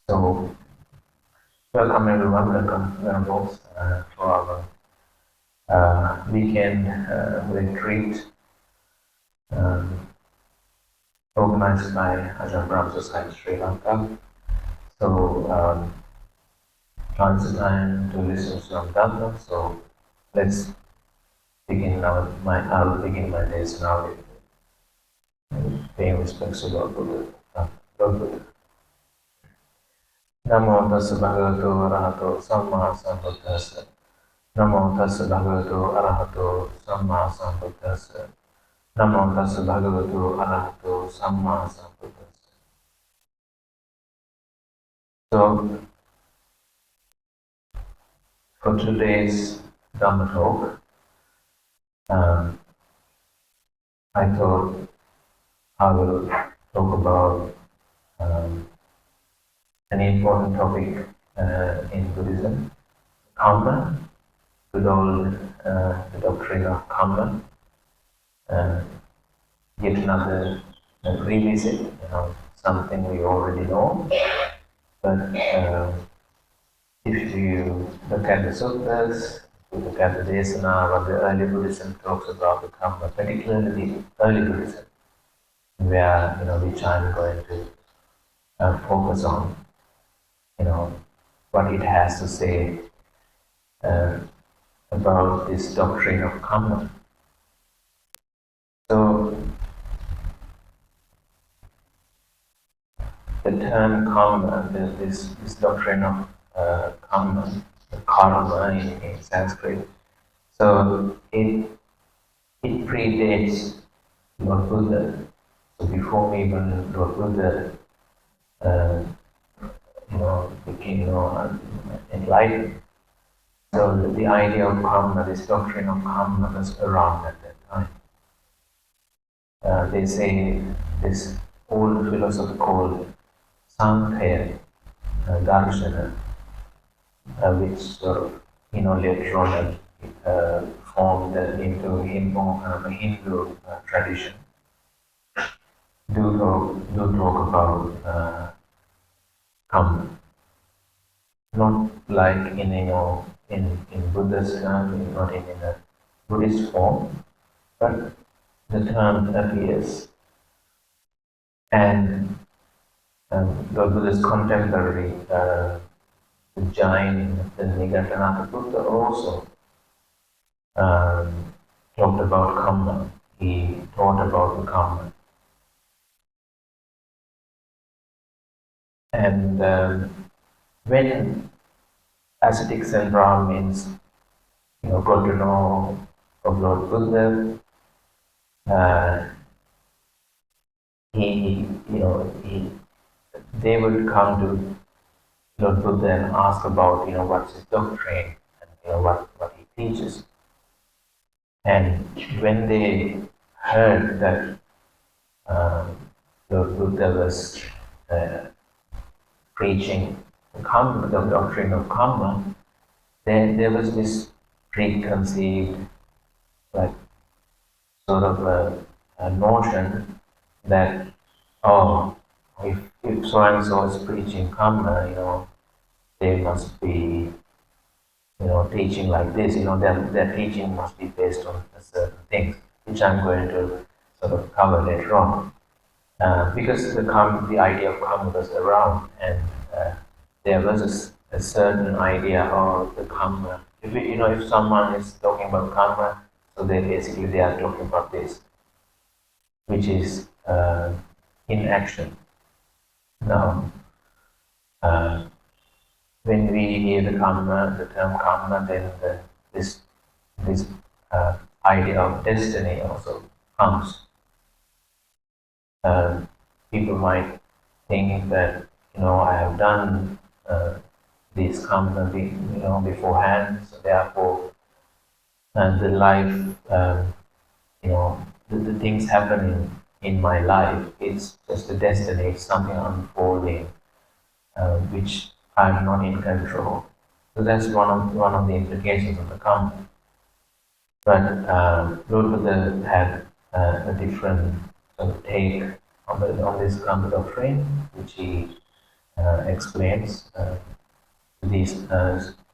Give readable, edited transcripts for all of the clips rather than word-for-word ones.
So, welcome everyone, welcome both to our weekend retreat um, organized by Ajahn Brahm Society Sri Lanka. So, now it's the time to listen to some Dhamma. So, let's begin I'll begin my days now with paying respects to Lord Buddha. Lord Buddha. Namo tassa bhagavato arahato samma sambuddhassa. Namo tassa bhagavato arahato samma sambuddhassa. Namo tassa bhagavato arahato samma sambuddhassa. So, for today's Dhamma talk, I thought I will talk about an important topic in Buddhism, Kamma, good old the doctrine of Kamma. Yet another revisit, something we already know, but if you look at the suttas, you look at the desana, what the early Buddhism talks about the Kamma, particularly the early Buddhism, where which I'm going to focus on, what it has to say about this doctrine of Kamma. So the term Kamma, this doctrine of Kamma, the karma in Sanskrit, so it predates Lord Buddha. So before even Lord Buddha, became enlightened. So the idea of karma, this doctrine of karma, was around at that time. They say this old philosophy called Sankhya Darshana, which sort of later on formed into Hindu tradition. Do talk about Kamma, not like in Buddhist term, not in a Buddhist form, but the term appears. And Lord Buddha's contemporary, the Jain, the Nigatanatha Buddha also talked about Kamma. He taught about the Kamma. And when ascetics and Brahmins, got to know of Lord Buddha, they would come to Lord Buddha and ask about, what's his doctrine and what he teaches. And when they heard that Lord Buddha was preaching the doctrine of Kamma, then there was this preconceived, like, sort of a notion that, if so and so is preaching Kamma, they must be, teaching like this. Their teaching must be based on certain things, which I'm going to sort of cover later on. Because the idea of Kamma was around, and there was a certain idea of the Kamma. If someone is talking about Kamma, so they are talking about this, which is in action. Now, when we hear the term Kamma, then this idea of destiny also comes. People might think that I have done these Kamma beforehand, so therefore the life, the things happening in my life, it's just a destiny, it's something unfolding, which I'm not in control. So that's one of the implications of the Kamma. But Lord Buddha had a different sort of take on this Kamma doctrine, which he explains these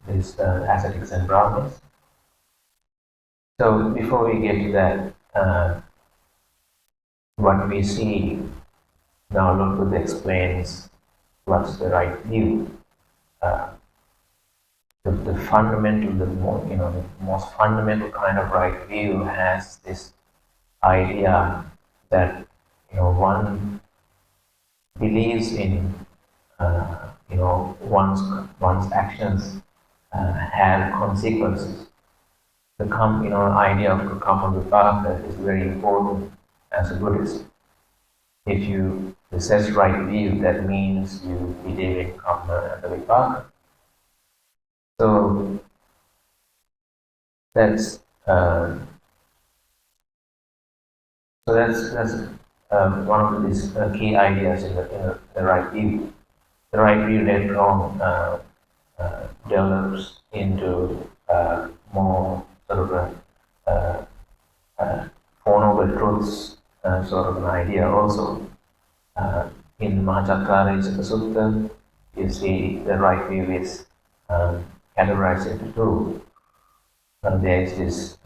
ascetics and Brahmins. So before we get to that, what we see now, Lord Buddha explains what's the right view. Uh, the fundamental, the most fundamental kind of right view has this idea that one believes in one's actions have consequences. The idea of Kamma Vipaka is very important as a Buddhist. If you possess right view, that means you believe in Kamma and the Vipaka. So that's one of these key ideas in the right view. The right view later on develops into more sort of Four Noble Truths sort of an idea also. In Mahachakkara Sutta, you see the right view is categorized into two. There is this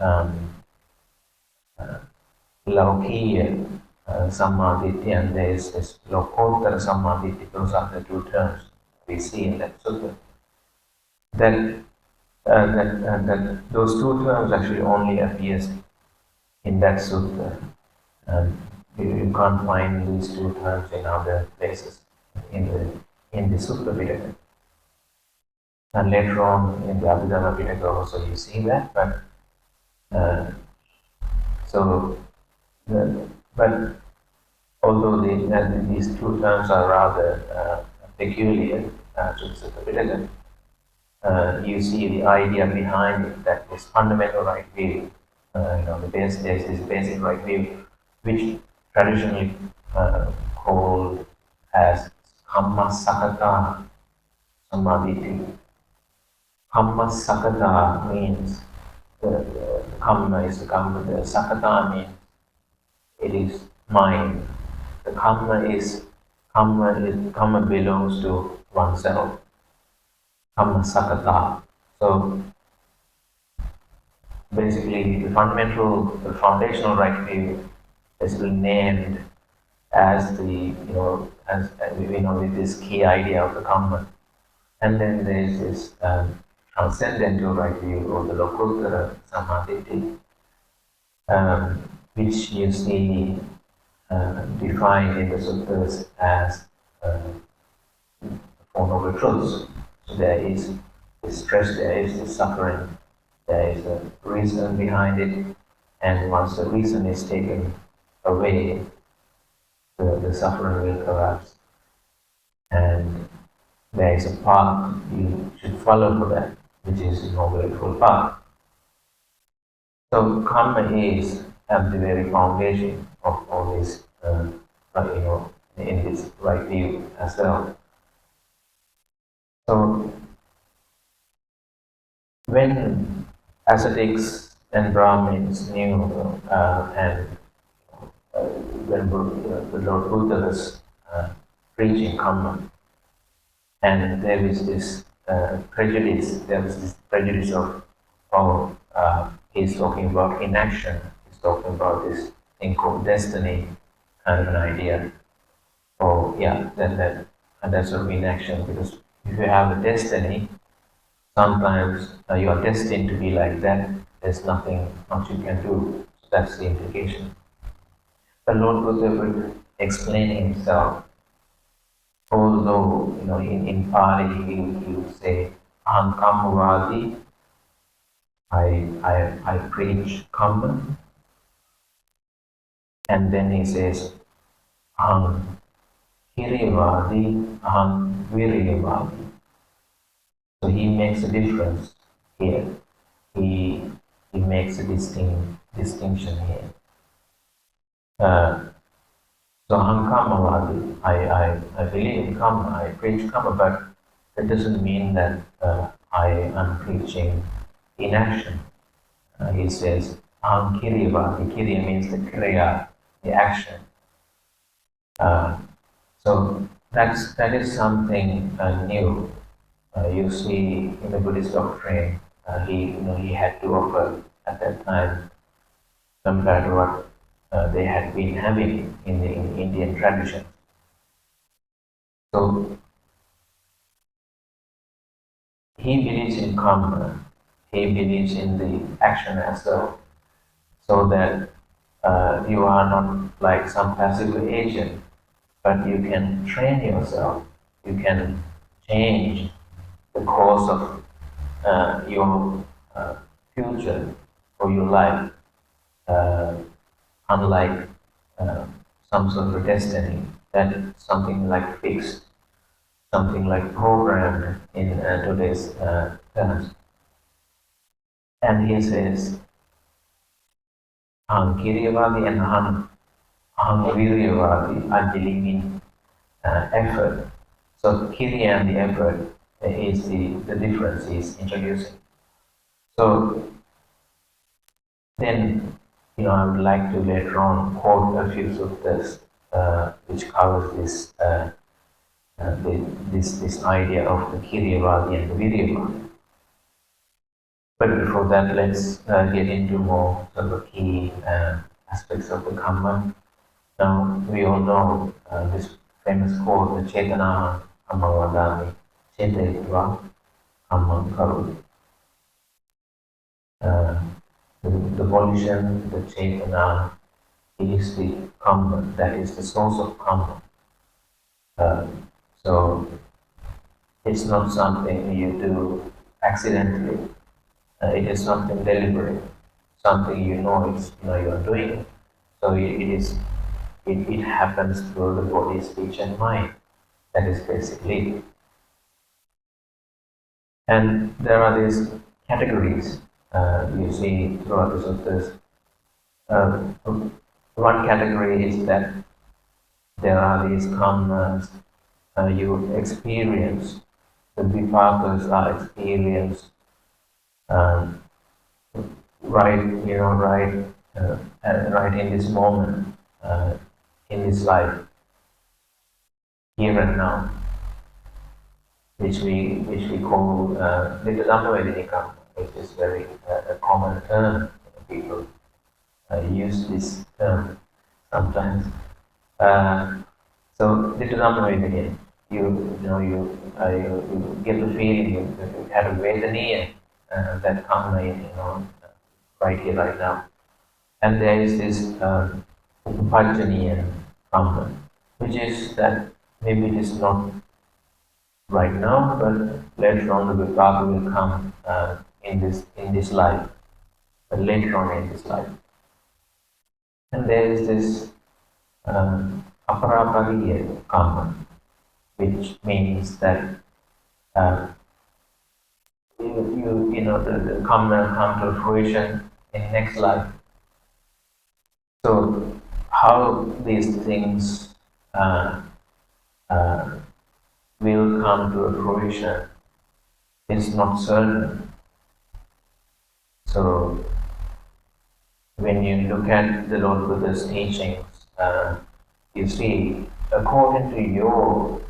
Laukiya Sammaditya, and there is this Lokottara Sammaditya. Those are the two terms we see in that sutta. That those two terms actually only appears in that sutta. You can't find these two terms in other places in the Sutta Pitaka. And later on in the Abhidhamma Pitaka also you see that, but but although these two terms are rather peculiar to the Sutta Pitaka, you see the idea behind it, that this fundamental right view, there's this basic right view, which traditionally called as Kamma Sakata Samadhi. Kamma Sakata means the Kamma is the Kamma, the Sakata means it is mine. The Kamma belongs to oneself. Kamma Sakata. So basically the foundational right view is named as with this key idea of the Kamma. And then there is this transcendental right view, or the Lokottara Samadhi, which you see defined in the suttas as Four Noble Truths. So there is this stress, there is this suffering, there is a reason behind it, and once the reason is taken away, the suffering will collapse. And there is a path you should follow for that, which is the Noble Eightfold Path. So Kamma is at the very foundation of all this, in this right view as well. So when ascetics and Brahmins knew and when the Lord Buddha was preaching Kamma, and there was this prejudice of he's talking about inaction, he's talking about this thing called destiny, kind of an idea. That sort of inaction, because if you have a destiny, sometimes you are destined to be like that. There's nothing much you can do. So that's the implication. The Lord Buddha would explain himself, although in Pali he would say, "Aham Kammavadi," I preach Kamma, and then he says, "Aham Kiriyavadi, Aham Viriyavadi." So he makes a difference here. He makes a distinction here. So Aham Kammavadi, I believe in Kamma, I preach Kamma, but that doesn't mean that I am preaching inaction. He says, Aham Kiriyavadi. Kiriya means the kriya, the action. So that is something new. You see, in the Buddhist doctrine, he had to offer at that time compared to what they had been having in the Indian tradition. So he believes in karma. He believes in the action as well, so that you are not like some passive agent, but you can train yourself. You can change the course of your future or your life, uh, unlike uh, some sort of destiny that something like fixed, something like programmed in today's terms. And he says, "Aham Kiryavadi and Aham Viryavadi." I believe in effort. So Kirya and the effort is the difference he's introducing. So then, I would like to later on quote a few suttas which covers this idea of the Kiryavadi and the Viryavadi. But before that, let's get into more sort of key aspects of the Kamma. Now, we all know this famous quote, the Chetana Kamma Vadami, Chetayitva Kamma Karu. Uh, the volition, the Chetana, is the Kamma, that is the source of Kamma. Uh, so, it's not something you do accidentally. It is something deliberate, something you are doing. So it happens through the body, speech, and mind. That is basically it. And there are these categories you see throughout the suttas. Uh, One category is that there are these karmas you experience, the vipakas are experienced um, right, right in this moment, in this life, here and now, which we call the Dhamma, which is very a common term. People use this term sometimes. Uh, so the Dhamma, you get the feeling you have a Vedaniya that Kamma, right here, right now. And there is this Upajaniya Kamma, which is that maybe it is not right now, but later on the Vipaka will come in this life, but later on in this life. And there is this Aparapariya Kamma, which means that uh, the Kamma come to fruition in next life. So how these things uh, will come to a fruition is not certain. So when you look at the Lord Buddha's teachings, you see, according to your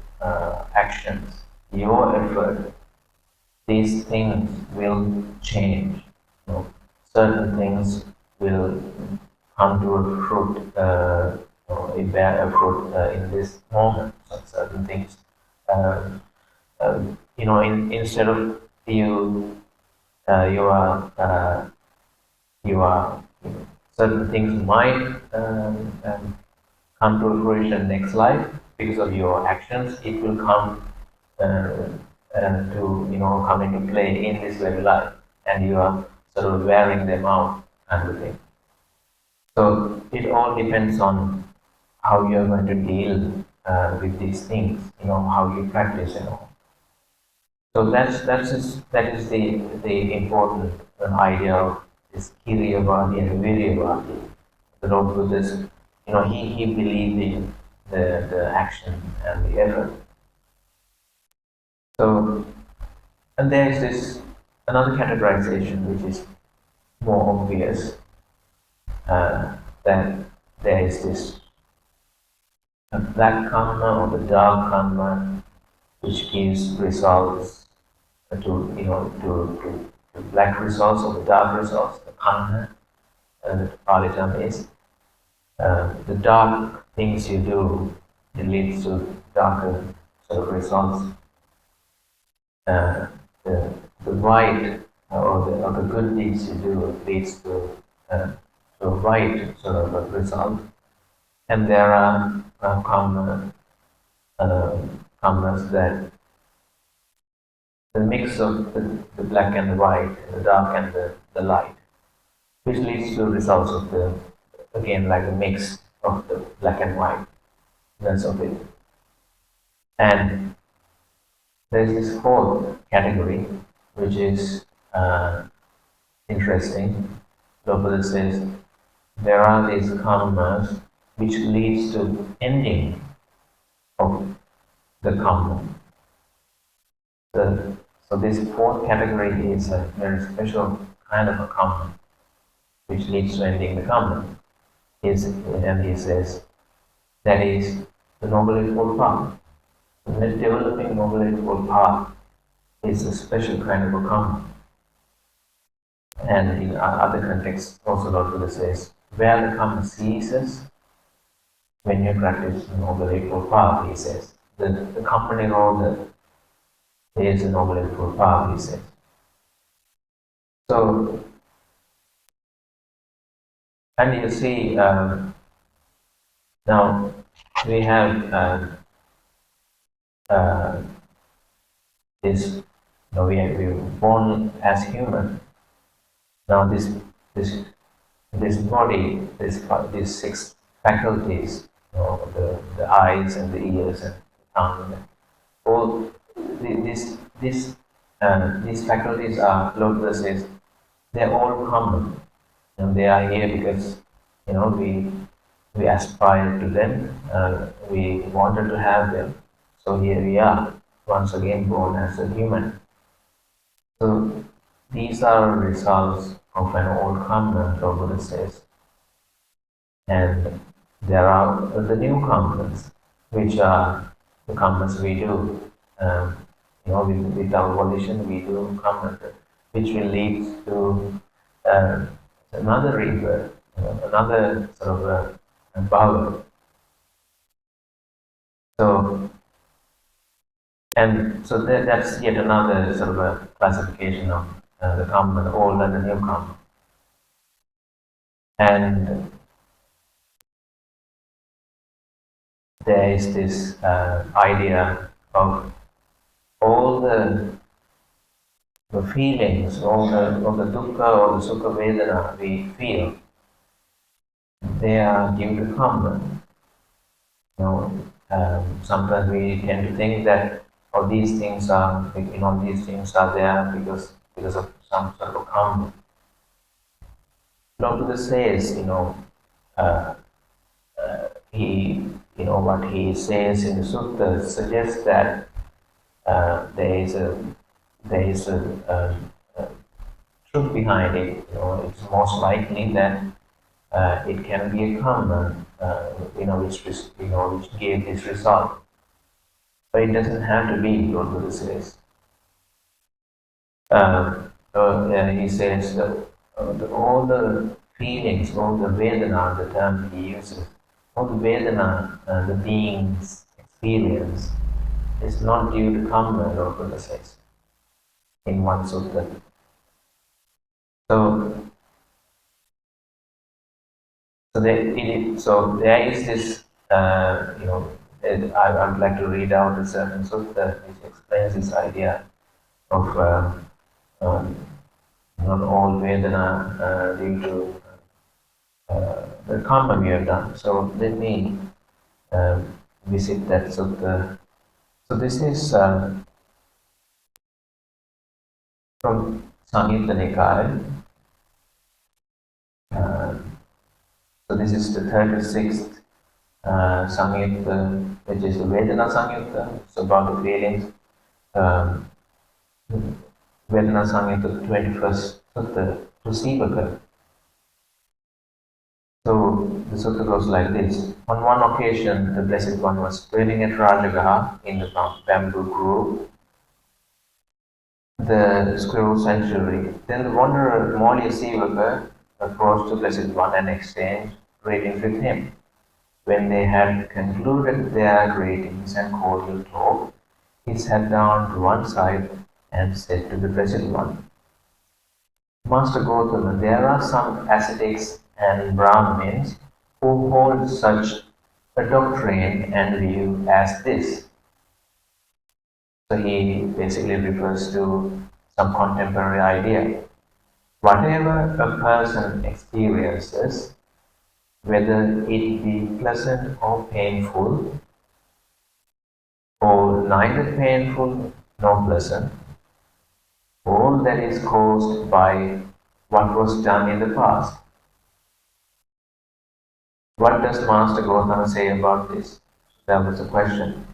actions, your effort, these things will change. Certain things will come to a fruit, bear a fruit in this moment. So certain things, uh, instead of you, you are certain things might come to fruition next life because of your actions. It will come uh, come into play in this very life, and you are sort of wearing them out kind of thing. So it all depends on how you are going to deal with these things. How you practice. So that is the important idea of this Kiryavadi and Viryavadi. The Lord Buddhist, he believed in the action and the effort. So, and there is this another categorization which is more obvious, that there is this a black karma or the dark karma, which gives results to black results or the dark results, the karma, the Pali term is the dark things you do, it leads to darker sort of results. Uh, the, the white or the good deeds you do leads to a white sort of a result. And there are karmas that the mix of the black and the white, the dark and the light, which leads to results of the, again, like a mix of the black and white. That's of it. And there's this fourth category, which is interesting. Prabhupada says there are these karmas which leads to ending of the karma. So this fourth category is a very special kind of a karma which leads to ending the karma. And he says that is the Noble Eightfold Path. The developing Noble Eightfold Path is a special kind of a karma. And in other contexts, also Lord Buddha says, where the karma ceases, when you practice the Noble Eightfold Path, he says, the company road is the Noble Eightfold Path, he says. So, and you see, now we have this, we were born as human. Now this this body, these six faculties, the eyes and the ears and the tongue, all these faculties are, Lord Buddha says, they're all common, and they are here because we aspire to them, we wanted to have them, so here we are, once again born as a human. So these are results of an old karma, Lord Buddha says. And there are the new karmas, which are the karmas we do. With our volition, we do karmas, which will lead to another rebirth, another sort of a bhava. So, and so that's yet another sort of a classification of the karma, the old and the new karma. And there is this idea of all the feelings, all the dukkha or the sukha vedana we feel, they are due to karma. Sometimes we tend to think that these things are there because of some sort of karma. Lord Buddha says, what he says in the sutta suggests that there is a truth behind it. It's most likely that it can be a karma, which gave this result. But it doesn't have to be, Lord Buddha says. He says that all the feelings, all the vedana, the term he uses, all the vedana the being's experience is not due to karma, Lord Buddha says, in one sutta. So there is this, I would like to read out a certain sutta which explains this idea of not all Vedana due to the karma we have done. So let me visit that sutta. So this is from Samyutta Nikaya. So this is the 36th Samyutta, which is the Vedana Samyutta. It's about the feelings. Vedana Samyutta, 21st Sutta, Tusivaka. So the sutta goes like this. On one occasion, the Blessed One was dwelling at Rajagaha in the bamboo grove, the squirrel sanctuary. Then the wanderer Molly Sivaka approached the Blessed One and exchanged greetings with him. When they had concluded their greetings and cordial talk, he sat down to one side and said to the Blessed One, Master Gautama, there are some ascetics and Brahmins who hold such a doctrine and view as this. So he basically refers to some contemporary idea. Whatever a person experiences, whether it be pleasant or painful, or neither painful nor pleasant, all that is caused by what was done in the past. What does Master Gautama say about this? That was the question.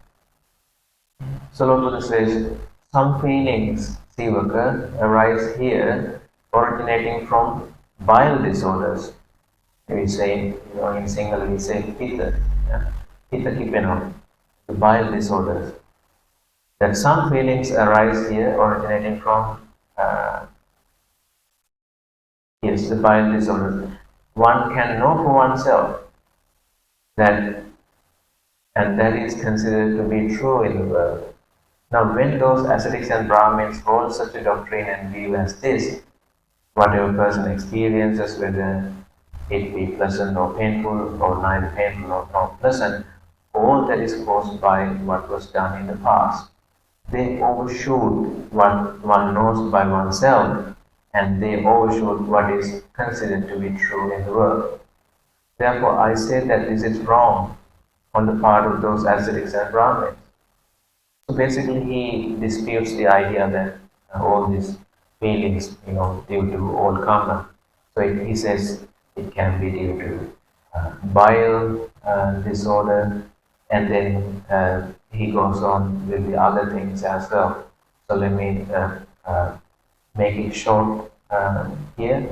So Lord Buddha says, some feelings, Sivaka, arise here originating from bile disorders. We say, in single we say pitta, pitta kipeno, the bile disorders. That some feelings arise here originating from, yes, the bile disorders. One can know for oneself that, and that is considered to be true in the world. Now, when those ascetics and Brahmins hold such a doctrine and view as this, whatever person experiences, whether it be pleasant or painful, or neither painful nor pleasant, all that is caused by what was done in the past. They overshoot what one knows by oneself, and they overshoot what is considered to be true in the world. Therefore, I say that this is wrong on the part of those ascetics and Brahmins. So basically, he disputes the idea that all these feelings, due to all karma. So he says it can be due to bile disorder, and then he goes on with the other things as well. So let me make it short here.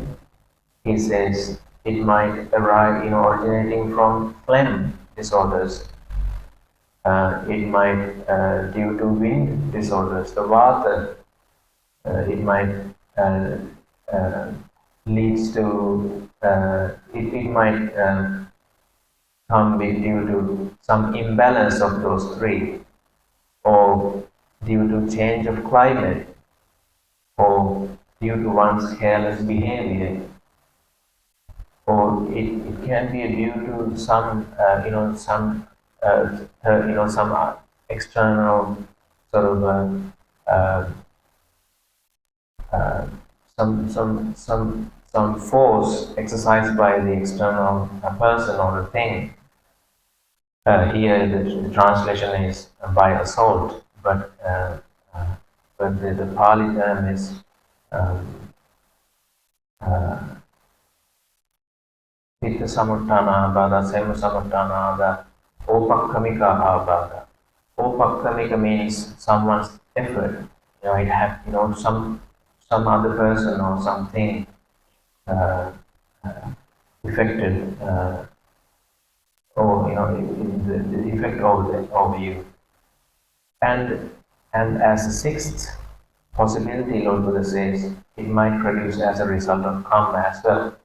He says it might arise, originating from phlegm disorders. It might, due to wind disorders, the vata, it might uh, leads to, it might come with due to some imbalance of those three, or due to change of climate, or due to one's careless behavior, or it can be due to some, some external sort of uh, uh, some force exercised by the external person or a thing. Here the translation is by assault, but the Pali term is um, uh, Pitta Samuttana Bada, Sema Samuttana Bada, Opakkamika Bada. Opakkamika means someone's effort. It have some other person or something uh, uh, affected, or the effect over you. And as a sixth possibility, Lord Buddha says, it might produce as a result of karma as well.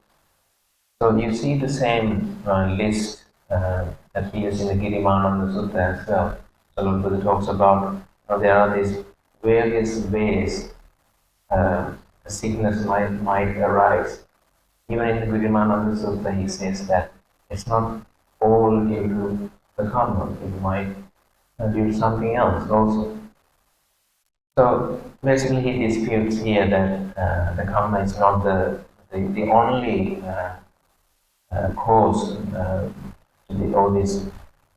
So you see the same list that appears in the Girimananda Sutta as well. So Lord Buddha talks about there are these various ways a sickness might arise. Even in the Girimananda Sutta, he says that it's not all due to the karma, it might due to something else also. So basically, he disputes here that the karma is not the only cause to all these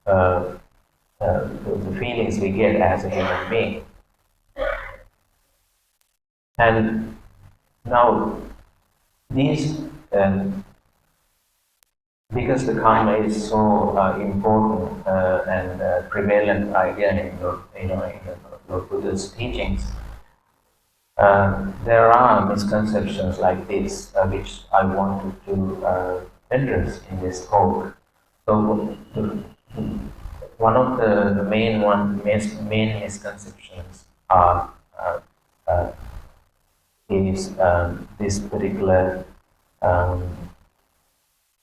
the feelings we get as a human being. And now these, because the karma is so important and prevalent idea in Lord Buddha's teachings, there are misconceptions like this, which I wanted to address in this talk. So one of the main misconceptions are uh, uh, is this particular um,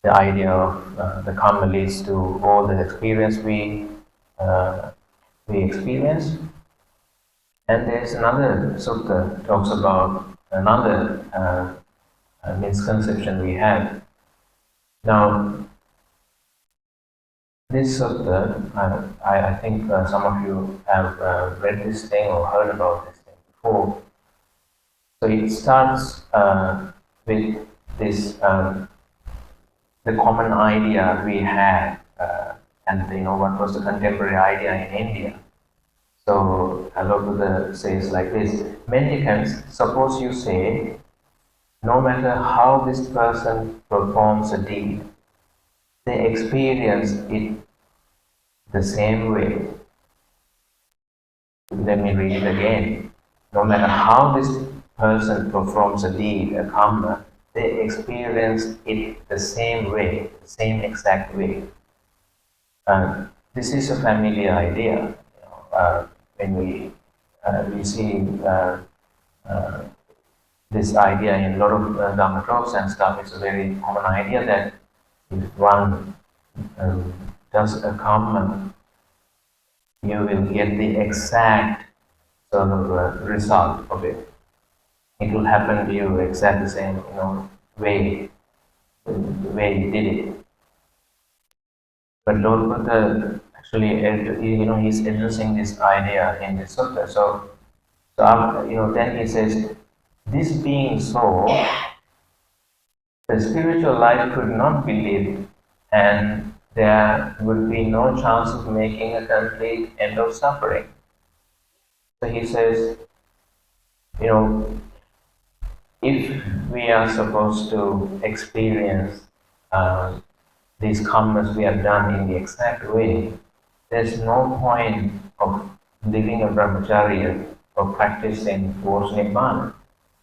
the idea of the karma leads to all the experience uh, we experience. And there's another sutta talks about another misconception we have. Now, this sutta, I think some of you have read this thing or heard about this thing before. So it starts with this the common idea we had, and what was the contemporary idea in India. So Kalalgoda says like this: mendicants, suppose you say, no matter how this person performs a deed, they experience it the same way. Let me read it again. No matter how this person performs a deed, a kamma, they experience it the same way, the same exact way. This is a familiar idea. When we see this idea in a lot of Dhamma talks and stuff, it's a very common idea that if one does a karma, you will get the exact sort of result of it. It will happen to you exactly the same, way, the way you did it. But Lord Buddha actually, he's addressing this idea in the sutta. So after, then he says, this being so, the spiritual life could not be lived, and there would be no chance of making a complete end of suffering. So he says, you know, if we are supposed to experience these karmas we have done in the exact way, there's no point of living a brahmacharya or practicing towards nibbana,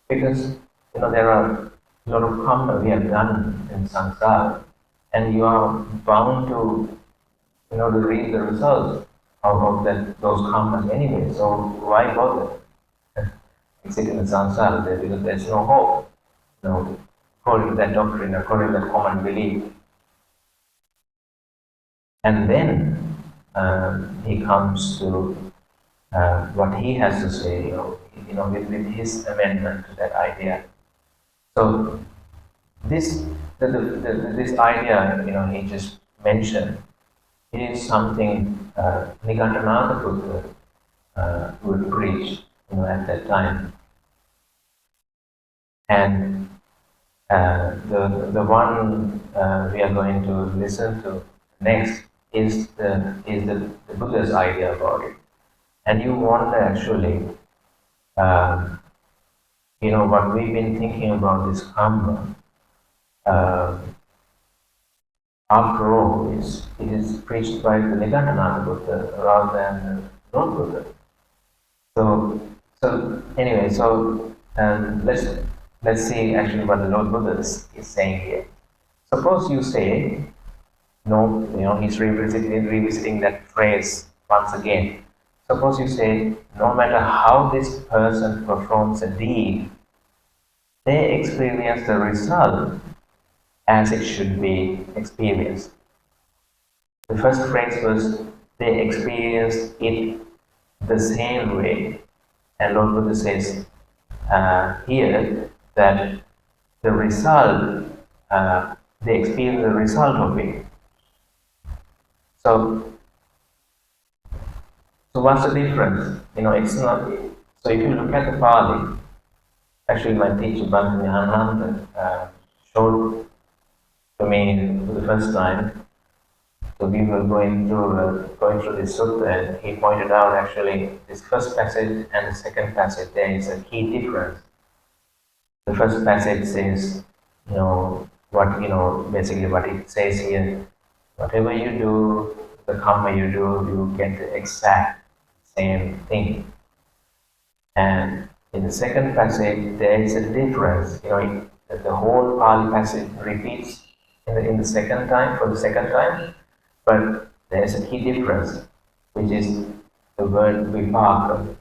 because there are a lot of karma we have done in samsara, and you are bound to reap the results of those karmas anyway. So why bother? Exit in the samsara because there's no hope. According to that doctrine, according to that common belief. And then he comes to what he has to say, with his amendment to that idea. So this this idea, he just mentioned, it is something Nigantanatha Buddha would preach, at that time. And the one we are going to listen to next is the Buddha's idea about it. And you wonder actually, what we've been thinking about this karma, after all, it is preached by the Nigantanatha Buddha rather than the Lord Buddha. So anyway, let's see actually what the Lord Buddha is saying here. Suppose you say, no, he's revisiting that phrase once again. Suppose you say, no matter how this person performs a deed, they experience the result as it should be experienced. The first phrase was, they experience it the same way. And Lord Buddha says here that the result, they experience the result of it. So what's the difference? It's not. So if you look at the Pali, actually my teacher Bhante showed to me for the first time. So we were going through this sutta, and he pointed out actually this first passage and the second passage, there is a key difference. The first passage says, basically what it says here, whatever you do, the karma you do, you get the exact same thing. And in the second passage, there is a difference. The whole Pali passage repeats in the second time, for the second time, but there's a key difference, which is the word vipaka.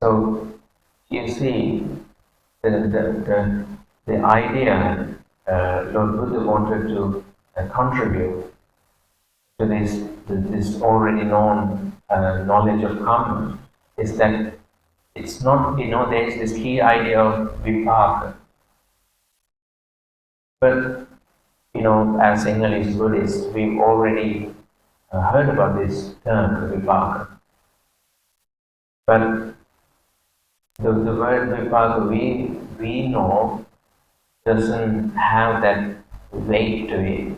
So you see, the idea Lord Buddha wanted to contribute to this already known knowledge of Kamma is that it's not, there's this key idea of vipaka, but as English Buddhists, we've already heard about this term, vipaka. But the word vipaka we know doesn't have that weight to it,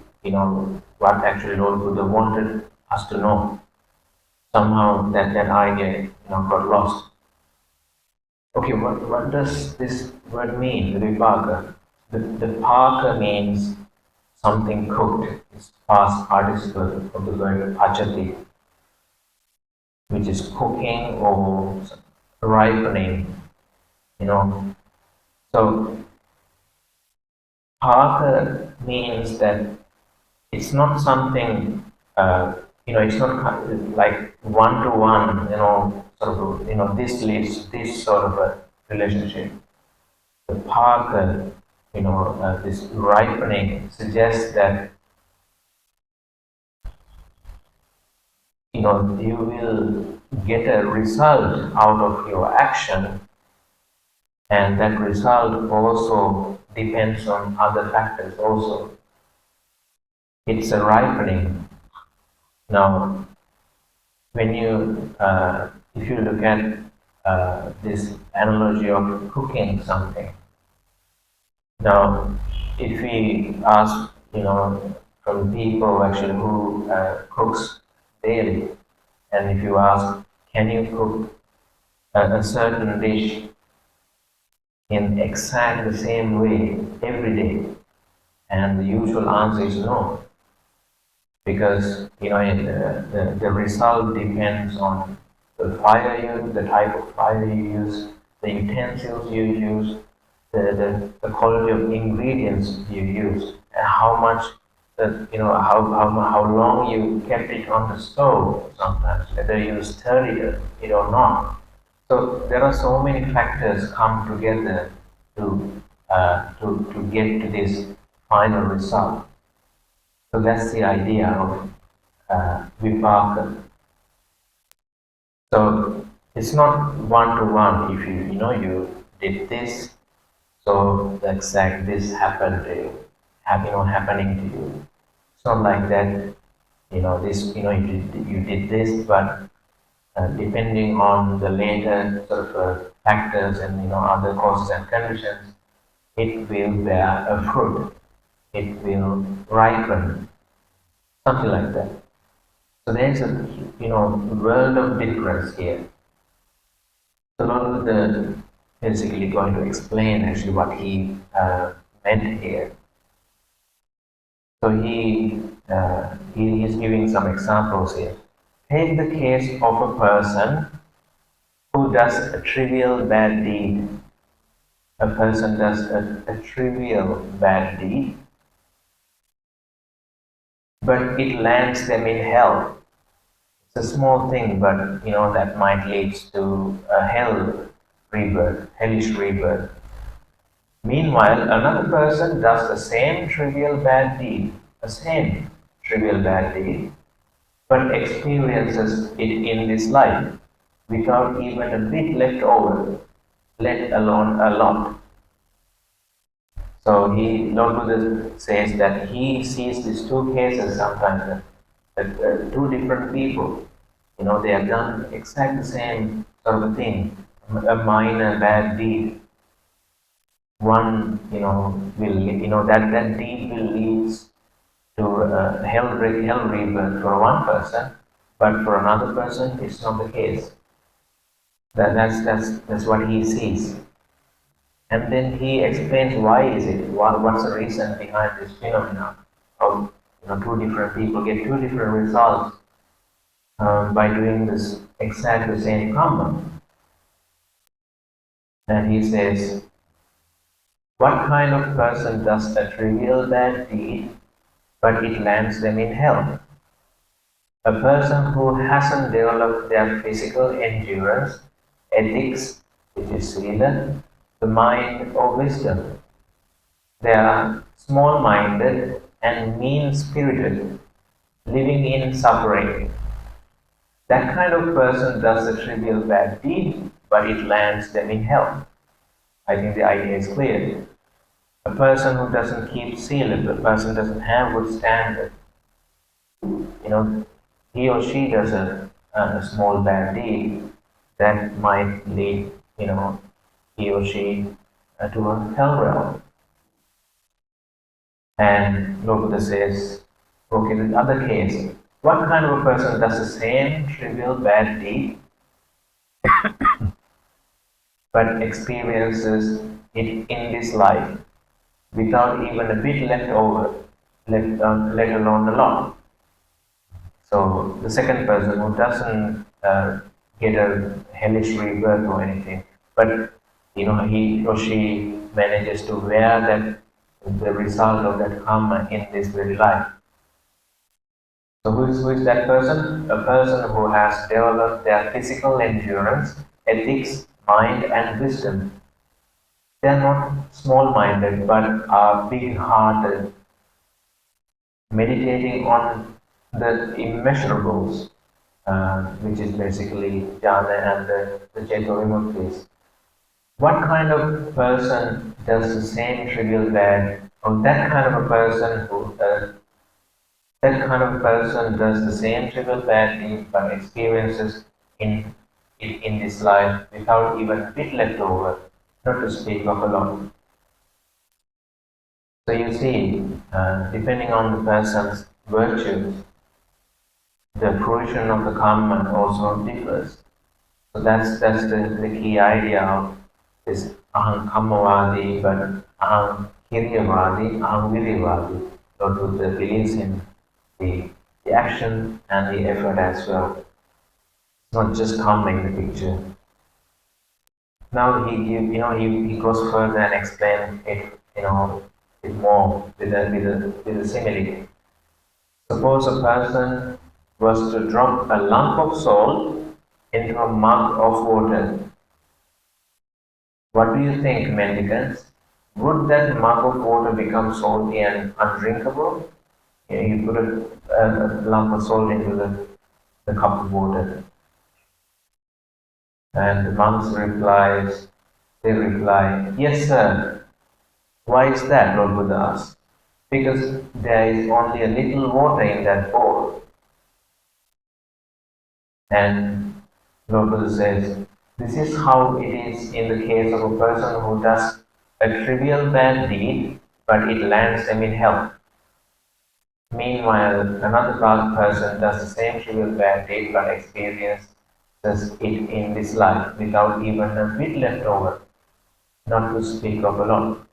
what actually Lord Buddha wanted us to know. Somehow that idea, got lost. Okay, what does this word mean, vipaka? The paka means something cooked. It's past participle of the word pachati, which is cooking or ripening, So paka means that it's not something, it's not like one to one, sort of, this leads to this sort of a relationship. The paka, this ripening suggests that you will get a result out of your action, and that result also depends on other factors also. It's a ripening. Now, when if you look at this analogy of cooking something, now if we ask, from people actually who cooks daily, and if you ask, can you cook a certain dish in exactly the same way every day? And the usual answer is no, because the result depends on the type of fire you use, the utensils you use, the quality of ingredients you use, and how much how long you kept it on the stove. Sometimes whether you stirred it or not. So there are so many factors come together to get to this final result. So that's the idea of vipaka. So it's not one to one. If you did this, so the exact this happened to you, happening to you. It's not like that. This you did this, but depending on the later sort of factors and other causes and conditions, it will bear a fruit. It will ripen, something like that. So there's a world of difference here. So Lord Buddha basically going to explain actually what he meant here. So he is giving some examples here. Take the case of a person who does a trivial bad deed. A person does a trivial bad deed, but it lands them in hell. It's a small thing, but that might lead to a hellish rebirth. Meanwhile, another person does the same trivial bad deed, but experiences it in this life without even a bit left over, let alone a lot. So Lord Buddha says that he sees these two cases sometimes, that two different people, they have done exactly the same sort of thing, a minor bad deed. One, that deed will lead to hell rebirth for one person, but for another person, it's not the case. That's what he sees. And then he explains why is it, what's the reason behind this phenomenon of two different people get two different results by doing this exactly the same karma. And he says, What kind of person does a trivial bad deed, but it lands them in hell? A person who hasn't developed their physical endurance, ethics, which is sila, the mind or wisdom. They are small-minded and mean-spirited, living in suffering. That kind of person does a trivial bad deed, but it lands them in hell. I think the idea is clear. A person who doesn't keep seal, if a person doesn't have good standard, he or she does a small bad deed that might lead, he or she to a hell realm. And Lokuta says, okay, the other case, what kind of a person does the same trivial bad deed but experiences it in this life without even a bit left over, let alone a lot? So the second person who doesn't get a hellish rebirth or anything, but he or she manages to wear that the result of that karma in this very life. So who is that person? A person who has developed their physical endurance, ethics, mind and wisdom. They are not small-minded but are big-hearted, meditating on the immeasurables, which is basically jhana and the Ceto. What kind of person does the same trivial bad, or that kind of a person who that kind of person does the same trivial bad deed but experiences in in this life without even a bit left over, not to speak of a lot. So you see, depending on the person's virtues, the fruition of the karma also differs. So that's the key idea of this aham kammavadi, but aham kiryavadi, aham viryavadi. So to the believes in the action and the effort as well. It's not just karma in the picture. Now he goes further and explains it it more with a simile. Suppose a person was to drop a lump of salt into a mug of water. What do you think, mendicants? Would that mug of water become salty and undrinkable? You put a lump of salt into the cup of water. And the monks they reply, yes, sir. Why is that, Lord Buddha asked. Because there is only a little water in that bowl. And Lord Buddha says, this is how it is in the case of a person who does a trivial bad deed, but it lands them in hell. Meanwhile, another person does the same trivial bad deed, but experiences it in this life without even a bit left over, not to speak of a lot.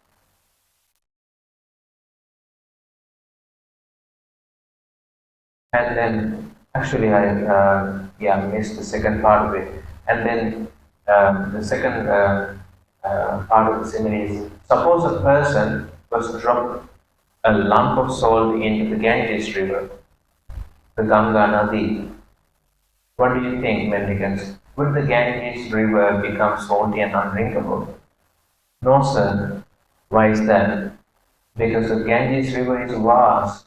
And then, actually, I missed the second part of it. And then the second part of the simile is: suppose a person was to drop a lump of salt into the Ganges River, the Ganga Nadi. What do you think, mendicants? Would the Ganges River become salty and undrinkable? No, sir. Why is that? Because the Ganges River is a vast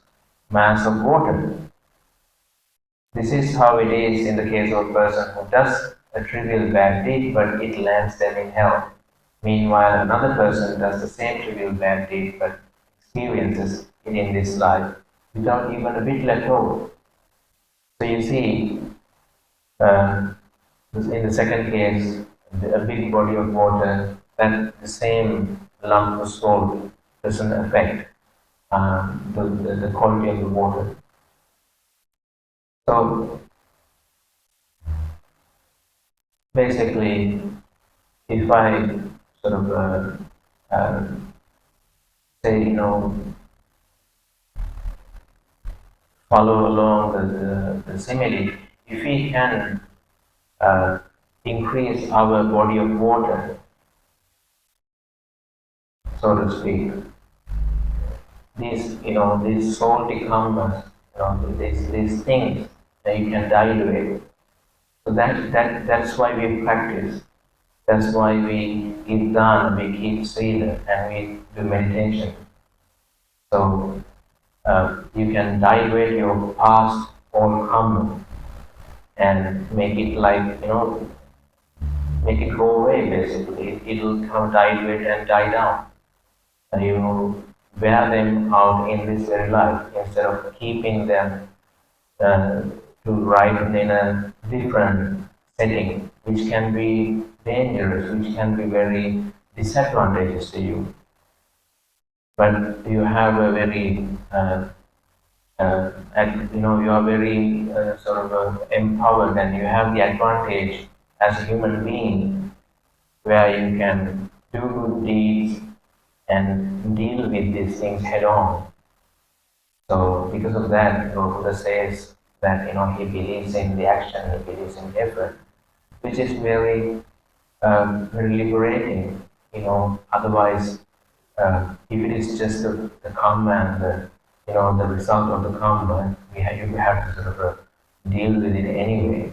mass of water. This is how it is in the case of a person who does a trivial bad deed, but it lands them in hell. Meanwhile, another person does the same trivial bad deed, but experiences it in this life without even a bit left over. So you see, uh, in the second case, a big body of water, that the same lump of salt doesn't affect the quality of the water. So basically, if I sort of uh, say, follow along the simile, if we can uh, increase our body of water so to speak. These salty karmas, these things that you can dilute. So that's why we practice. That's why we give dana, we keep sila, and we do meditation. So you can dilute your past or karma and make it like, make it go away basically. It'll come dilate and die down. And you wear them out in this very life instead of keeping them uh, to ripen in a different setting, which can be dangerous, which can be very disadvantageous to you. But you have a very you are very sort of empowered, and you have the advantage as a human being where you can do good deeds and deal with these things head on. So because of that, Buddha says that he believes in the action, he believes in effort, which is very liberating. Otherwise, if it is just the karma and the result of the karma, you have to sort of deal with it anyway.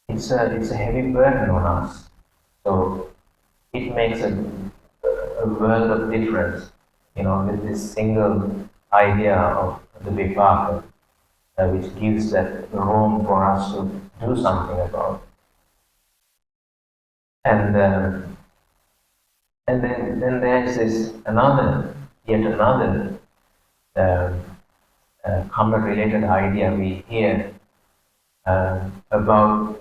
It's a heavy burden on us. So it makes a world of difference, with this single idea of the vipaka, which gives that room for us to do something about. And then there's yet another uh, karma-related idea we hear about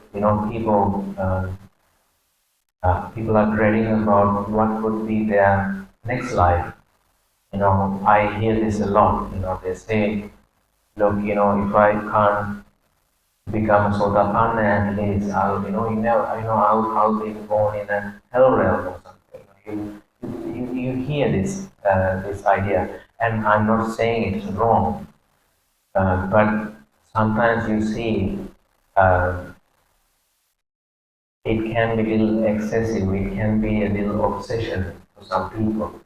people are dreading about what would be their next life. I hear this a lot. They say, look, if I can't become a sotapanna at least, I'll be born in a hell realm or something. You hear this idea, and I'm not saying it's wrong, but sometimes you see uh, it can be a little excessive. It can be a little obsession for some people,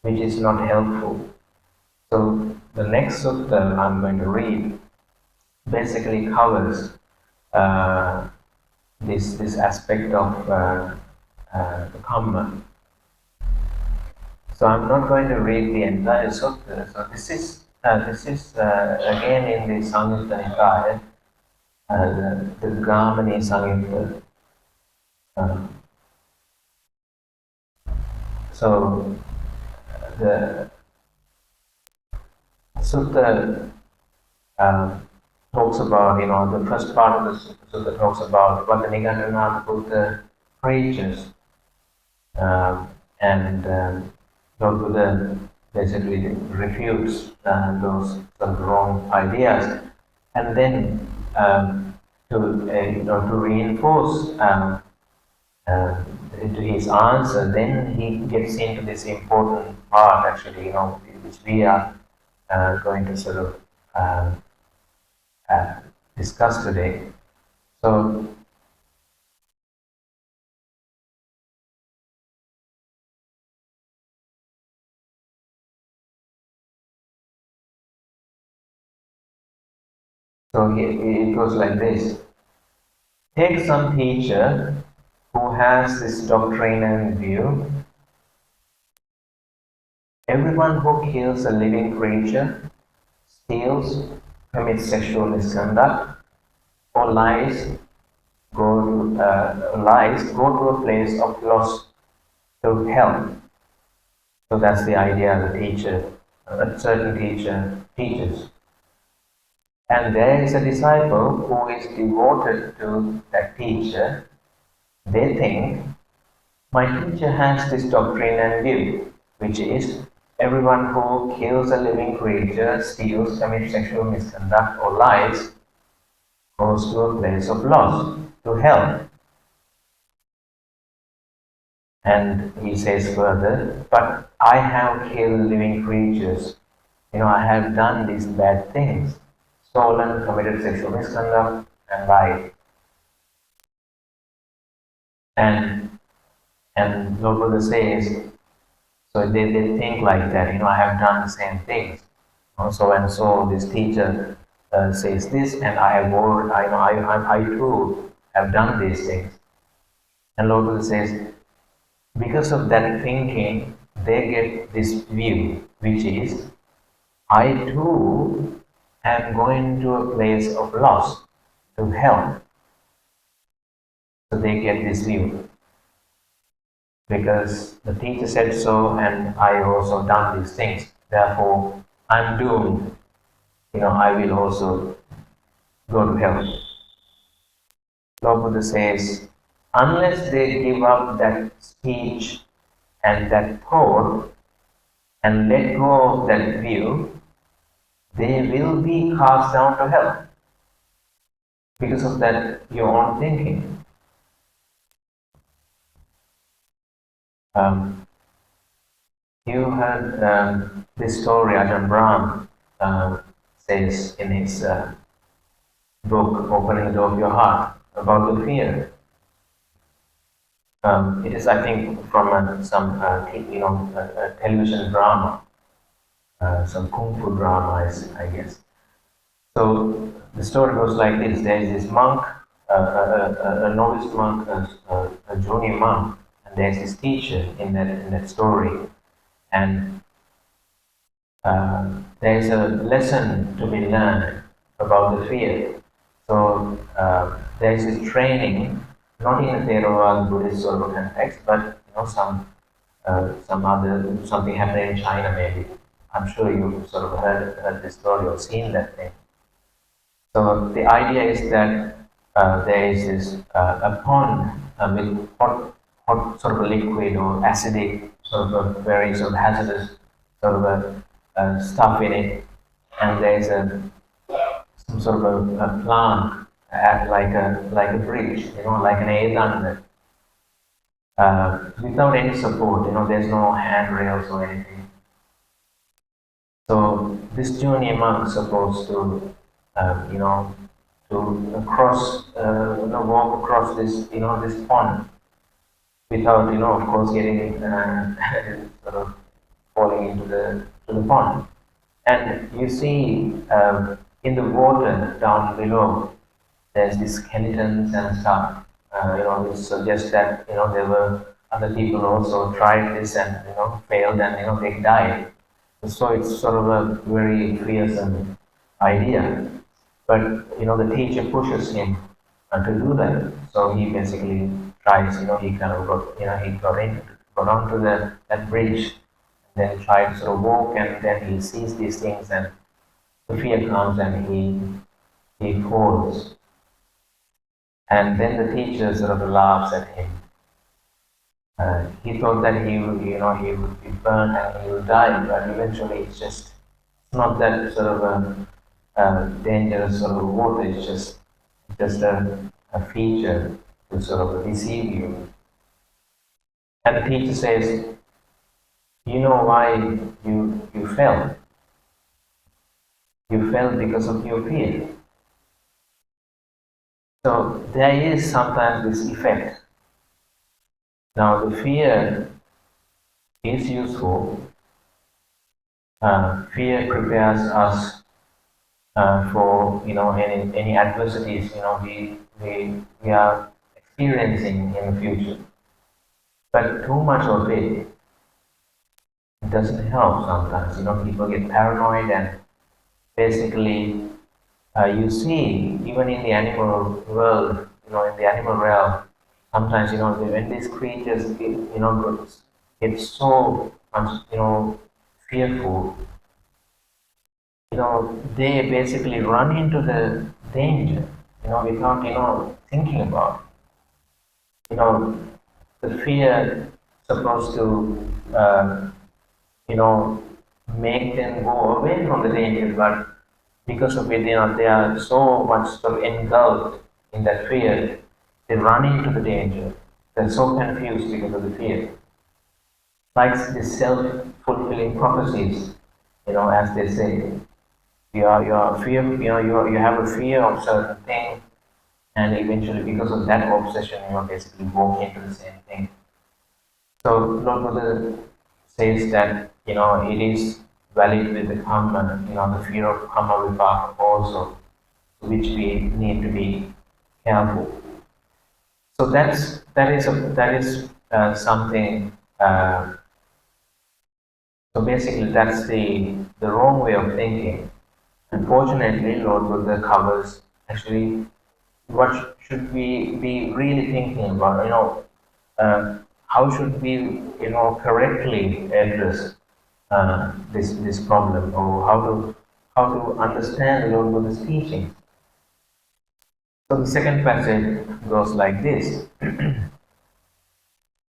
which is not helpful. So the next sutta I'm going to read basically covers uh, this aspect of the Kamma. So I'm not going to read the entire sutta. So this is again in the Samyutta Nikaya, the Gamani Samyutta. So the sutta talks about, the first part of the sutta talks about what the Nigadhanatha Buddha preaches, and Lord Buddha basically refutes those sort of wrong ideas, and then to reinforce uh, into his answer, then he gets into this important part actually, which we are going to sort of uh, discuss today. So it goes like this. Take some teacher who has this doctrine and view. Everyone who kills a living creature, steals, commits sexual misconduct, or go to a place of loss to hell. So that's the idea the teacher, a certain teacher teaches. And there is a disciple who is devoted to that teacher. They think, my teacher has this doctrine and view, which is everyone who kills a living creature, steals, commits sexual misconduct, or lies, goes to a place of loss, to hell. And he says further, but I have killed living creatures. I have done these bad things, stolen, committed sexual misconduct, and lied. And Lord Buddha says, So they think like that, I have done the same things. So and so this teacher says this, and I have already, I too have done these things. And Lord Buddha says, because of that thinking, they get this view, which is, I too am going to a place of loss, to hell. So they get this view. Because the teacher said so, and I also done these things. Therefore, I'm doomed. I will also go to hell. Lord Buddha says, unless they give up that speech and that thought and let go of that view, they will be cast down to hell because of that your own thinking. Um, you heard this story Ajahn Brahm says in his book, Opening the Door of Your Heart, about the fear. It is, I think, from some, television drama, some kung fu drama, I guess. So the story goes like this: there is this monk, a novice monk, a junior monk, and there's this teacher in that story, and there's a lesson to be learned about the fear. So there's this training, not in a Theravada Buddhist sort of context, but some other something happening in China maybe. I'm sure you sort of heard this story or seen that thing. So the idea is that there is this a pond with hot sort of a liquid or acidic sort of a very sort of hazardous sort of a stuff in it, and there is some sort of a plant like a bridge, like an Edan, without any support. There's no handrails or anything. So this junior monk is supposed to, to walk across this pond without, of course, getting sort of falling into the pond. And you see in the water down below, there's these skeletons and stuff. It suggests that there were other people also tried this and failed and they died. So it's sort of a very fearsome idea. But the teacher pushes him to do that. So he basically tries. He kind of got onto that bridge, and then tried to sort of walk, and then he sees these things, and the fear comes, and he falls. And then the teacher sort of laughs at him. He thought that he would be burned and he would die, but eventually it's not that sort of dangerous sort of water. It's just a feature to sort of deceive you. And the teacher says, you know why you fell? You fell because of your fear. So there is sometimes this effect. Now the fear is useful. Fear prepares us for any adversities we are experiencing in the future. But too much of it doesn't help sometimes. People get paranoid, and basically you see even in the animal world, in the animal realm, sometimes when these creatures get so much fearful, they basically run into the danger, without, thinking about it. The fear supposed to, make them go away from the danger, but because of it, they are so much sort of engulfed in that fear, they run into the danger. They're so confused because of the fear. Like these self-fulfilling prophecies, as they say. You are fear, you have a fear of certain thing, and eventually because of that obsession, basically walk into the same thing. So Lord Buddha says that it is valid with the karma, the fear of karma vipaka also, which we need to be careful. So that is something. So basically, that's the wrong way of thinking. Unfortunately, Lord Buddha covers actually what should we be really thinking about. How should we correctly address this problem, or how to understand Lord Buddha's teaching. So the second passage goes like this.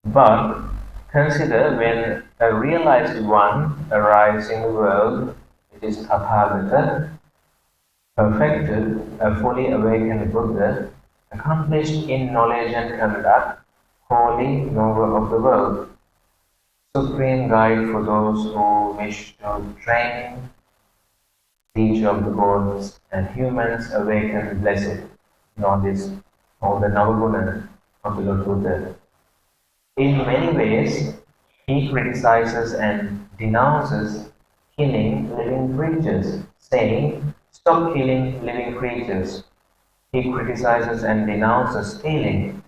But consider when a realized one arrives in the world, it is Tathagata, perfected, a fully awakened Buddha, accomplished in knowledge and conduct, holy knower of the world, supreme guide for those who wish to train, teacher of the gods and humans, awakened, blessed. This, all the Navaguna of the Lord Buddha. In many ways, he criticizes and denounces killing living creatures, saying, "Stop killing living creatures." He criticizes and denounces stealing,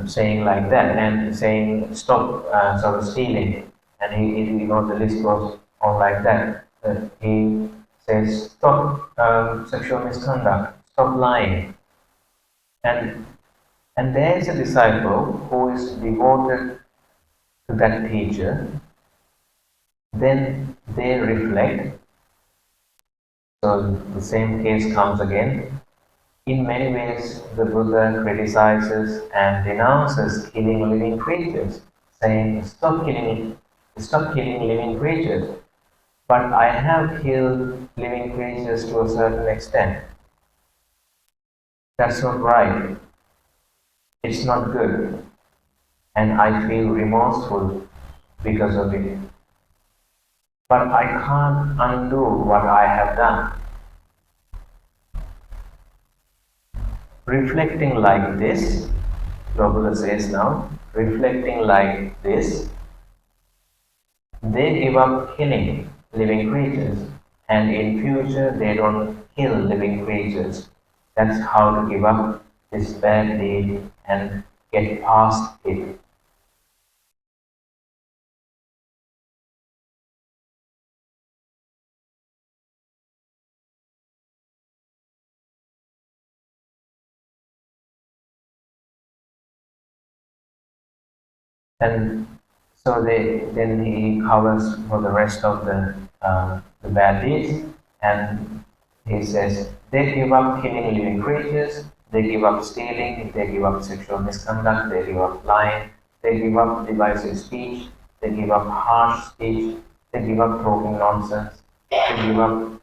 saying like that, and saying, "Stop sort of stealing." And the list goes on like that. He says, "Stop sexual misconduct, stop lying." And and there is a disciple who is devoted to that teacher, then they reflect. So the same case comes again. In many ways, the Buddha criticizes and denounces killing living creatures, saying, stop killing living creatures. But I have killed living creatures to a certain extent. That's not right. It's not good. And I feel remorseful because of it. But I can't undo what I have done. Reflecting like this, Prabhupada says now, reflecting like this, they give up killing living creatures, and in future they don't kill living creatures. That's how to give up this bad deed and get past it. And so then he covers for the rest of the bad deeds, and he says they give up killing living creatures, they give up stealing, they give up sexual misconduct, they give up lying, they give up divisive speech, they give up harsh speech, they give up talking nonsense, they give up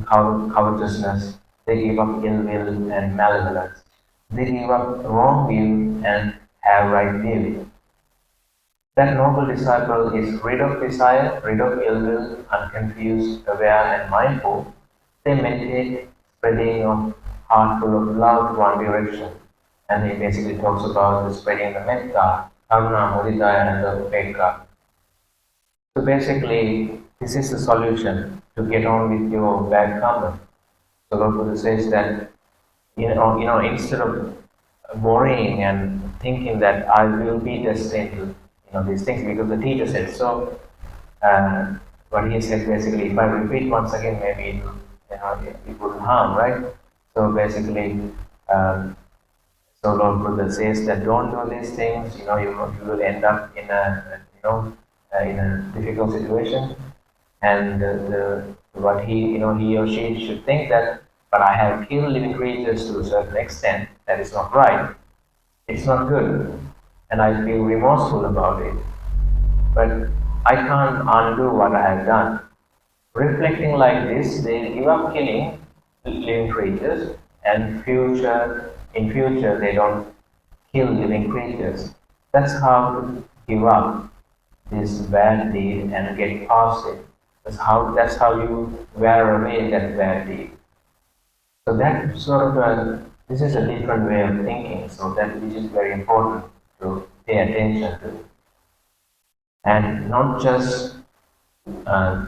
covetousness, they give up ill will and malevolence, they give up wrong view and have right view. That noble disciple is rid of desire, rid of ill will, unconfused, aware and mindful. They meditate, spreading of heart full of love to one direction. And he basically talks about the spreading the metta, karuna, mudita and the upekkha. So basically, this is the solution to get on with your bad karma. So Lord Buddha says that instead of worrying and thinking that I will be destined to these things because the teacher said so. What he said basically, if I repeat once again, maybe it wouldn't harm, right? So basically, so Lord Buddha says that don't do these things. You will end up in a difficult situation, and what he or she should think that, but I have killed living creatures to a certain extent. That is not right. It's not good, and I feel remorseful about it. But I can't undo what I have done. Reflecting like this, they give up killing living creatures, and in future they don't kill living creatures. That's how to give up this bad deed and get past it. That's how you wear away that bad deed. So that sort of this is a different way of thinking. So that which is very important to pay attention to. and not just uh,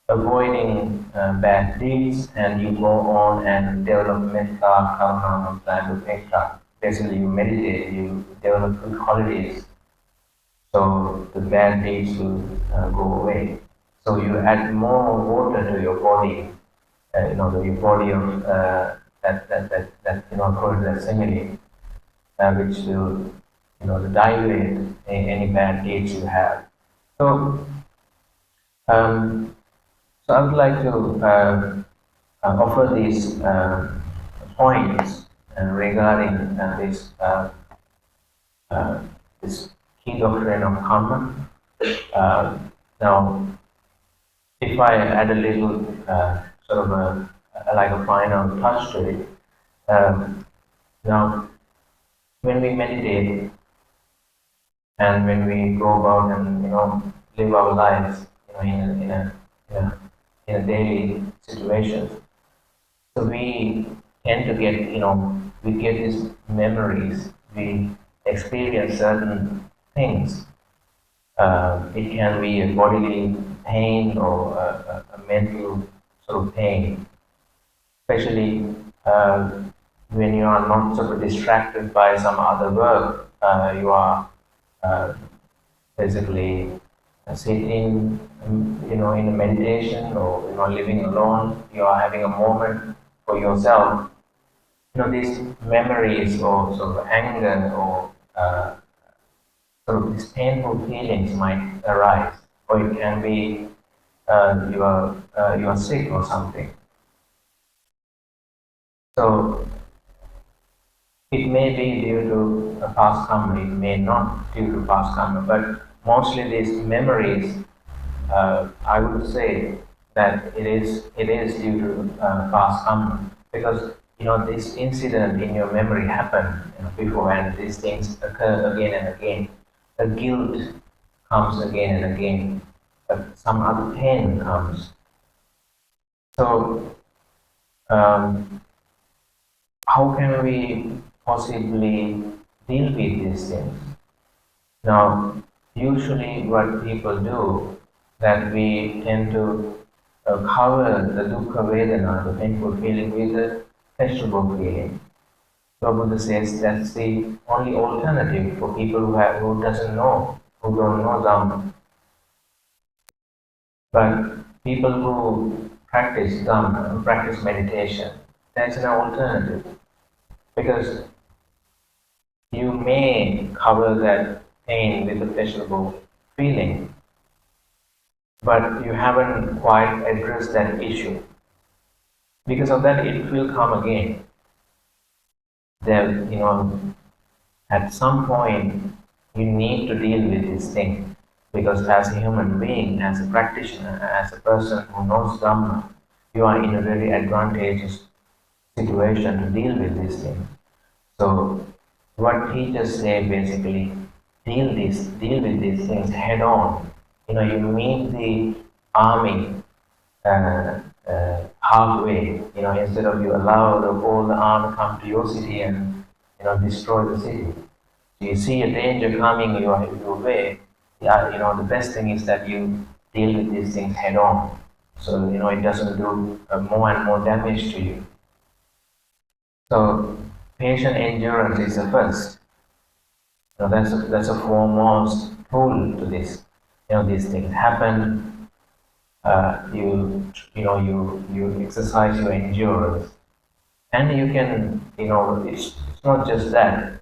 avoiding bad deeds, and you go on and develop metta, karma, and upekka. Basically, you meditate, you develop good qualities, so the bad deeds will go away. So you add more water to your body, your body of that according to that simile, which will dilute any bad deeds you have. So um, so I would like to offer these points regarding uh, this key doctrine of Kamma. Uh, Now, if I add a little sort of like a final touch to it, now when we meditate and when we go about and live our lives, in a, in a daily situation, so we tend to get, we get these memories, we experience certain things. It can be a bodily pain or a mental sort of pain, especially when you are not sort of distracted by some other work. You are uh, basically sitting, in a meditation, or living alone. You are having a moment for yourself. These memories or sort of anger or sort of these painful feelings might arise, or it can be you are sick or something. So it may be due to a past karma, it may not due to past karma, but mostly these memories, I would say that it is due to past karma, because this incident in your memory happened before, and these things occur again and again. The guilt comes again and again, but some other pain comes. So um, how can we possibly deal with these things? Now, usually what people do, that we tend to cover the dukkha vedana, the painful feeling, with the pleasurable feeling. So Buddha says that's the only alternative for people who doesn't know, who don't know Dhamma. But people who practice Dhamma, who practice meditation, that's an alternative, because you may cover that pain with a pleasurable feeling, but you haven't quite addressed that issue. Because of that, it will come again. There, at some point, you need to deal with this thing. Because as a human being, as a practitioner, as a person who knows Dhamma, you are in a very advantageous situation to deal with these things. So, what he just said basically, deal with these things head on. You meet the army halfway. Instead of you allow all the army come to your city and destroy the city. So you see a danger coming your way. Yeah, the best thing is that you deal with these things head on. So it doesn't do more and more damage to you. So patient endurance is the first. That's a foremost tool to this. These things happen. You exercise your endurance, and you can. It's not just that.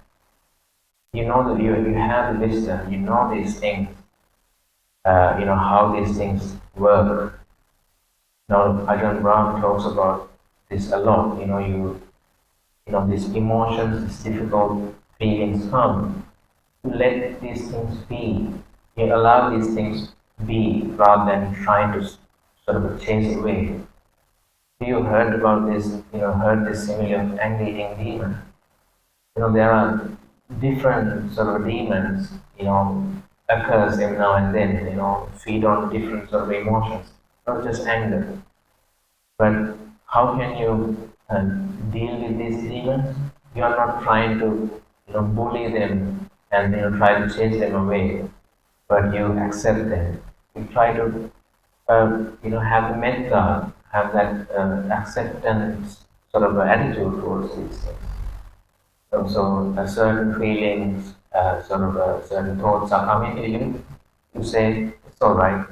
That you have the wisdom. You know these things. How these things work. Now, Ajahn Brahm talks about this a lot. These emotions, these difficult feelings come. You let these things be. You allow these things be rather than trying to sort of chase away. You heard about this, heard this simile of anger-eating demon. There are different sort of demons, occurs every now and then, feed on different sort of emotions, not just anger. But how can you deal with these demons? You are not trying to, bully them and try to chase them away. but you accept them. You try to, have the metta, have that acceptance sort of attitude towards these things. So a certain feelings, certain thoughts are coming to you. You say, it's all right.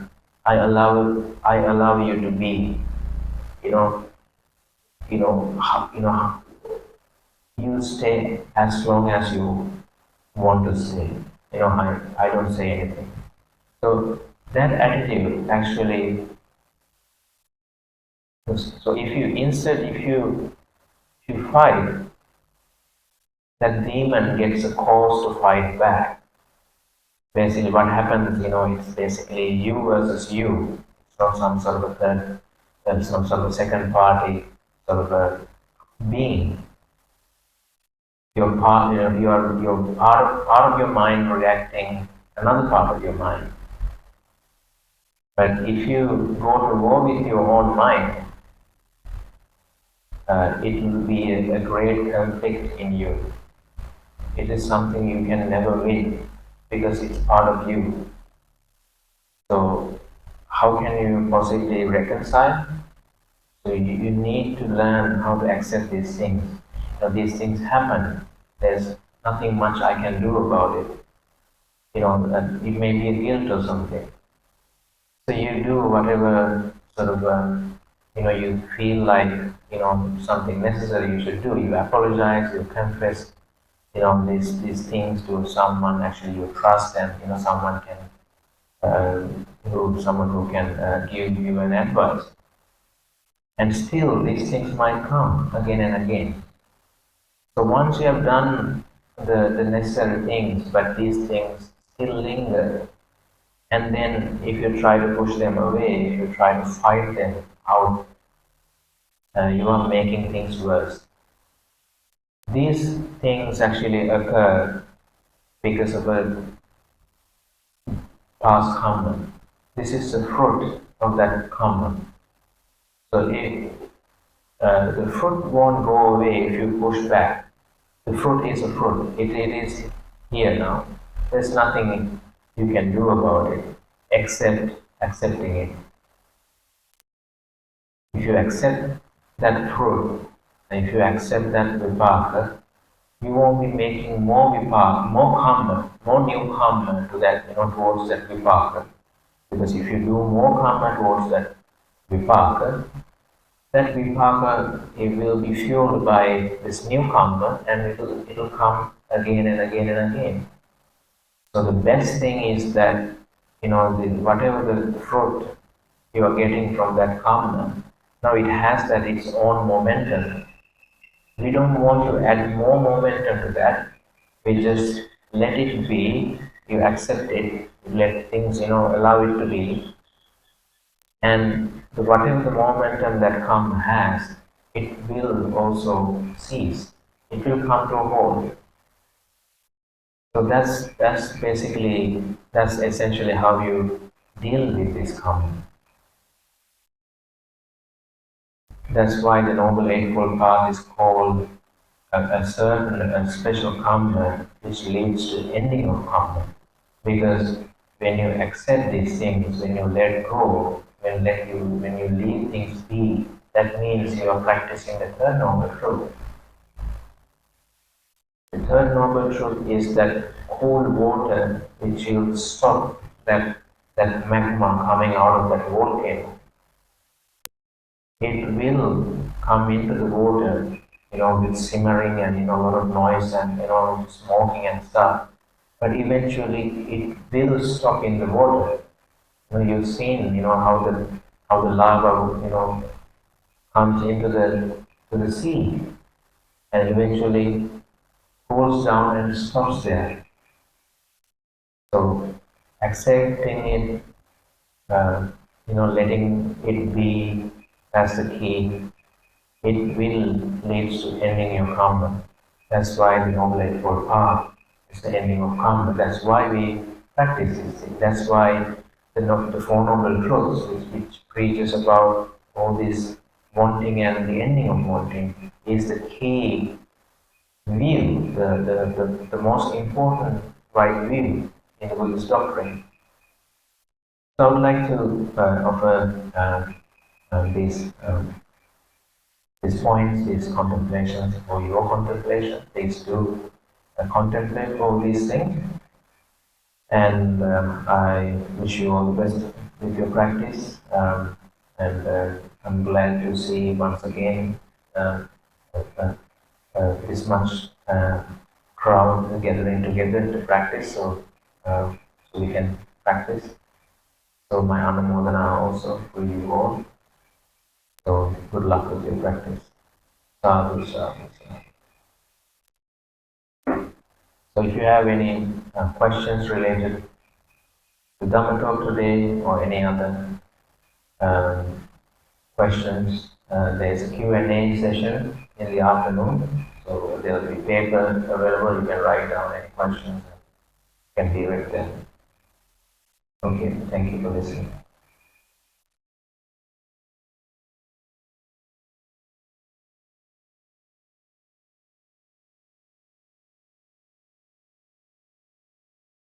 I allow you to be. You know, you stay as long as you want to stay. I don't say anything. So that attitude actually, so if you instead, if you fight, that demon gets a cause to fight back. Basically, what happens, it's basically you versus you. It's not some sort of a third, it's not sort of a second party sort of a being. You're part, you're part of your mind reacting another part of your mind. But if you go to war with your own mind, it will be a great conflict in you. It is something you can never win because it's part of you. So, how can you possibly reconcile? So, you need to learn how to accept these things. These things happen. There's nothing much I can do about it. It may be a guilt or something. So, you do whatever sort of, you feel like, something necessary you should do. You apologize, you confess, these things to someone actually you trust, and someone can someone who can give you an advice. And still these things might come again and again. So once you have done the necessary things, but these things still linger, and then if you try to push them away, if you try to fight them out, you are making things worse. These things actually occur because of a past karma. This is the fruit of that karma. So if the fruit won't go away if you push back. The fruit is a fruit. It is here now. There's nothing you can do about it except accepting it. If you accept that fruit, and if you accept that vipaka, you won't be making more vipaka, more karma, more new karma to that, towards that vipaka. Because if you do more karma towards that vipaka, that vipaka, it will be fueled by this new karma, and it'll come again and again and again. So the best thing is that whatever the fruit you are getting from that karma, now it has that its own momentum. We don't want to add more momentum to that. We just let it be. You accept it. You let things, allow it to be. And whatever the momentum that karma has, it will also cease. It will come to a halt. So that's essentially how you deal with this karma. That's why the Noble Eightfold Path is called a special karma which leads to ending of karma. Because when you accept these things, when you let go, when you leave things be, that means you are practicing the third noble truth. The third noble truth is that cold water which will stop that magma coming out of that volcano. It will come into the water, with simmering and a lot of noise and smoking and stuff. But eventually it will stop in the water. You've seen, how the lava, comes into the sea and eventually cools down and stops there. So accepting it, letting it be, that's the key. It will lead to ending your karma. That's why the Noble Eightfold Path is the ending of karma. That's why we practice this thing. That's why the Four Noble Truths, which preaches about all this wanting and the ending of wanting, is the key view, the most important right view in the Buddhist doctrine. So I would like to offer these points, these contemplations for your contemplation. Please do contemplate all these things. And I wish you all the best with your practice. And I'm glad to see once again uh, uh, this much crowd gathering together to practice, so we can practice. So my anumodana also for you all. So good luck with your practice. Sadhu, sadhu, sadhu. So if you have any questions related to Dhamma talk today or any other um, questions, there's a Q&A session in the afternoon. So there will be paper available. You can write down any questions and can be written. Okay, thank you for listening.